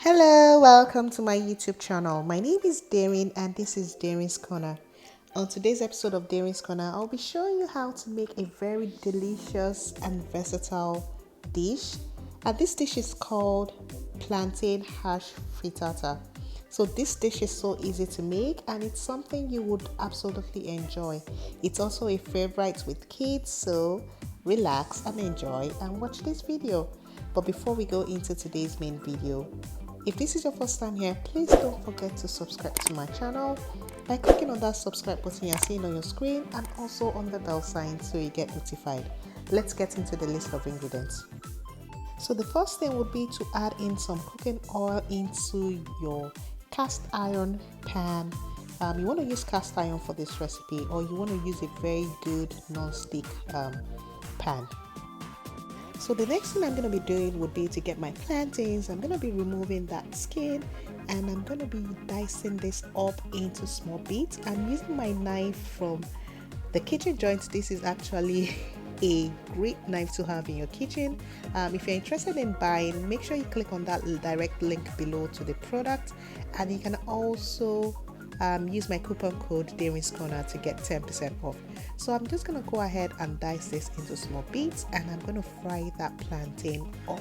Hello, welcome to my YouTube channel. My name is Darin and this is Darin's Corner. On today's episode of Darin's Corner, I'll be showing you how to make a very delicious and versatile dish. And this dish is called plantain hash frittata. So this dish is so easy to make and it's something you would absolutely enjoy. It's also a favorite with kids, so relax and enjoy and watch this video. But before we go into today's main video, if this is your first time here, please don't forget to subscribe to my channel by clicking on that subscribe button you're seeing on your screen and also on the bell sign so you get notified. Let's get into the list of ingredients. So the first thing would be to add in some cooking oil into your cast iron pan. You want to use cast iron for this recipe, or you want to use a very good non-stick pan. So the next thing I'm going to be doing would be to get my plantains. I'm going to be removing that skin and I'm going to be dicing this up into small bits. I'm using my knife from the kitchen joint. This is actually a great knife to have in your kitchen. If you're interested in buying, make sure you click on that direct link below to the product, and you can also use my coupon code DerinsCorner to get 10% off. So I'm just going to go ahead and dice this into small bits, and I'm going to fry that plantain up.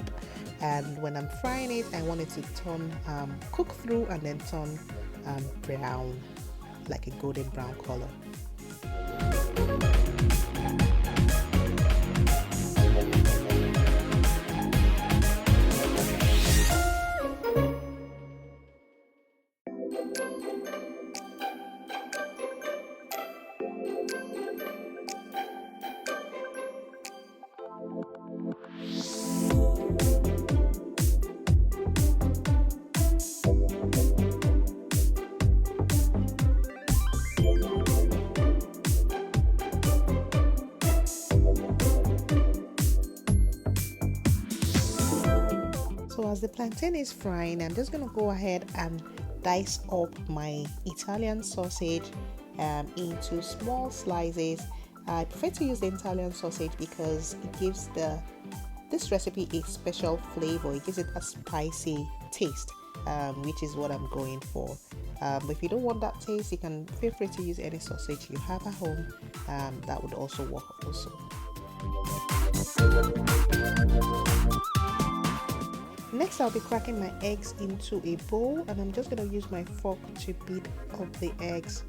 And when I'm frying it, I want it to turn cook through and then turn brown, like a golden brown color. So as the plantain is frying, I'm just going to go ahead and dice up my Italian sausage into small slices. I prefer to use the Italian sausage because it gives this recipe a special flavor. It gives it a spicy taste, which is what I'm going for. But if you don't want that taste, you can feel free to use any sausage you have at home. That would also work also. Next, I'll be cracking my eggs into a bowl, and I'm just going to use my fork to beat up the eggs.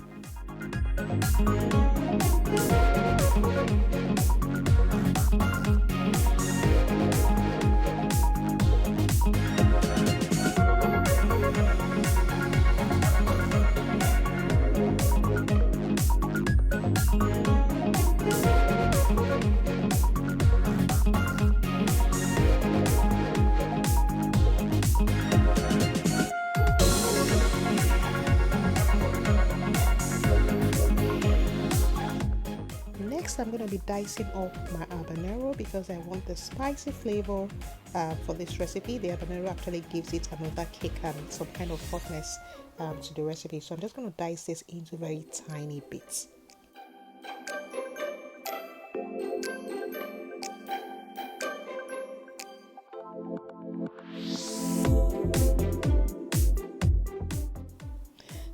Next, I'm going to be dicing up my habanero because I want the spicy flavor for this recipe. The habanero actually gives it another kick and some kind of hotness to the recipe. So I'm just going to dice this into very tiny bits.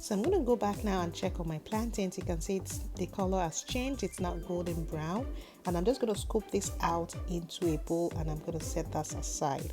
So I'm going to go back now and check on my plantains. You can see the color has changed. It's now golden brown. And I'm just going to scoop this out into a bowl and I'm going to set that aside.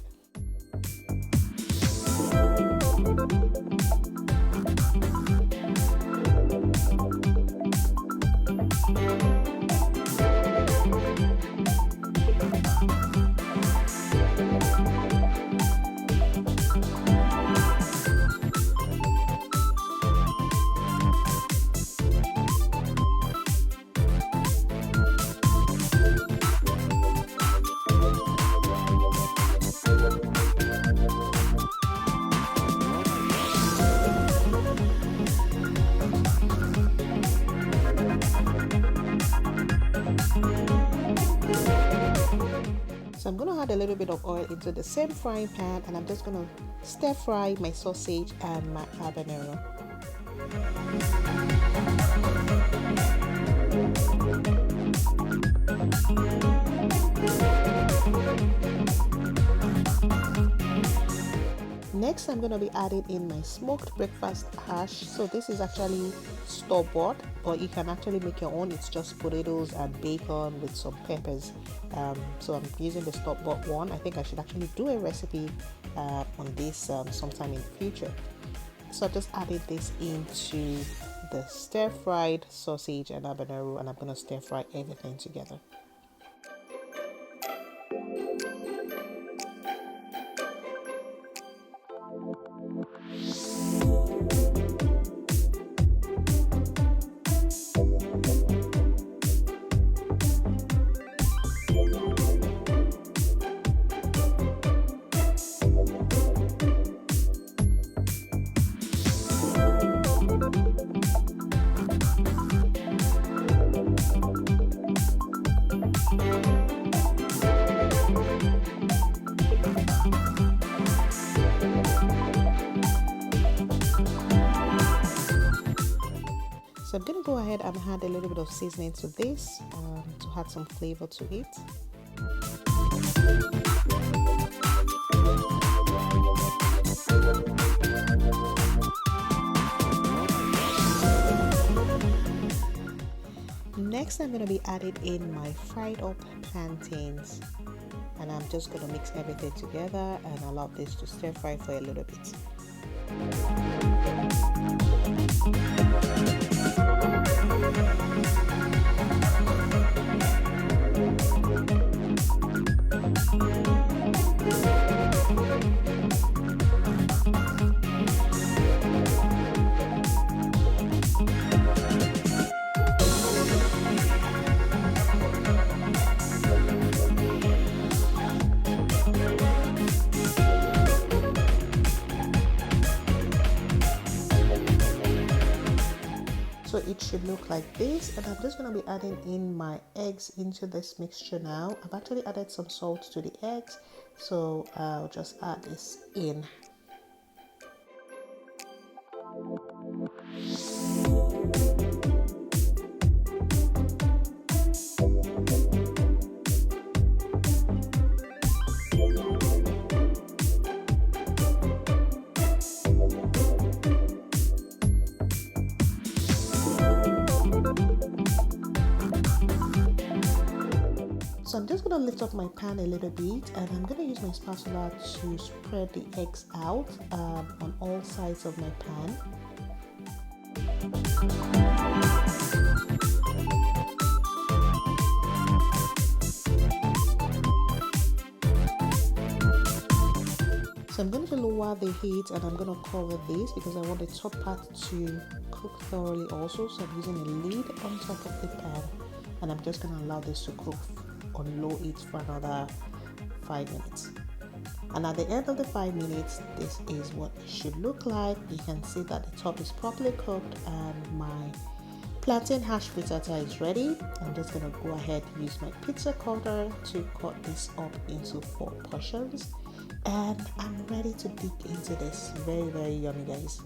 So I'm going to add a little bit of oil into the same frying pan, and I'm just going to stir fry my sausage and my habanero. Next, I'm going to be adding in my smoked breakfast hash. So this is actually store-bought, but you can actually make your own. It's just potatoes and bacon with some peppers. So I'm using the store-bought one. I think I should actually do a recipe on this sometime in the future. So I just added this into the stir-fried sausage and habanero, and I'm going to stir-fry everything together. So I'm going to go ahead and add a little bit of seasoning to this to add some flavor to it. Next, I'm going to be adding in my fried up plantains, and I'm just going to mix everything together and allow this to stir fry for a little bit. So it should look like this, and I'm just going to be adding in my eggs into this mixture now. I've actually added some salt to the eggs, so I'll just add this in. So I'm just going to lift up my pan a little bit, and I'm going to use my spatula to spread the eggs out on all sides of my pan. So I'm going to lower the heat, and I'm going to cover this because I want the top part to cook thoroughly also. So I'm using a lid on top of the pan, and I'm just going to allow this to cook on low heat for another 5 minutes. And at the end of the 5 minutes, this is what it should look like. You can see that the top is properly cooked and my plantain hash frittata is ready. I'm just going to go ahead and use my pizza cutter to cut this up into 4 portions, and I'm ready to dig into this. Very, very yummy, guys.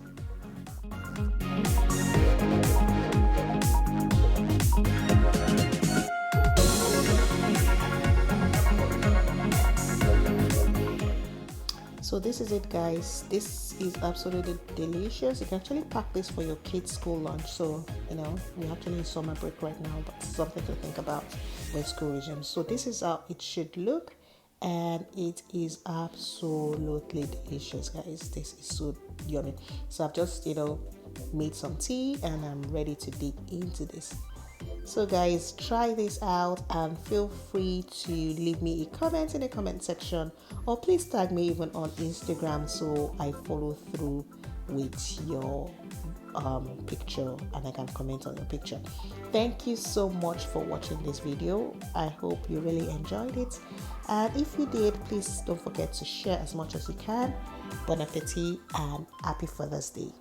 So this is it, guys. This is absolutely delicious. You can actually pack this for your kids' school lunch. So, you know, we're actually in summer break right now, but something to think about when school resumes. So this is how it should look, and it is absolutely delicious, guys. This is so yummy. So I've just, you know, made some tea, and I'm ready to dig into this. So guys, try this out and feel free to leave me a comment in the comment section, or please tag me even on Instagram so I follow through with your picture and I can comment on your picture. Thank you so much for watching this video. I hope you really enjoyed it, and if you did, please don't forget to share as much as you can. Bon appetit and happy Father's Day.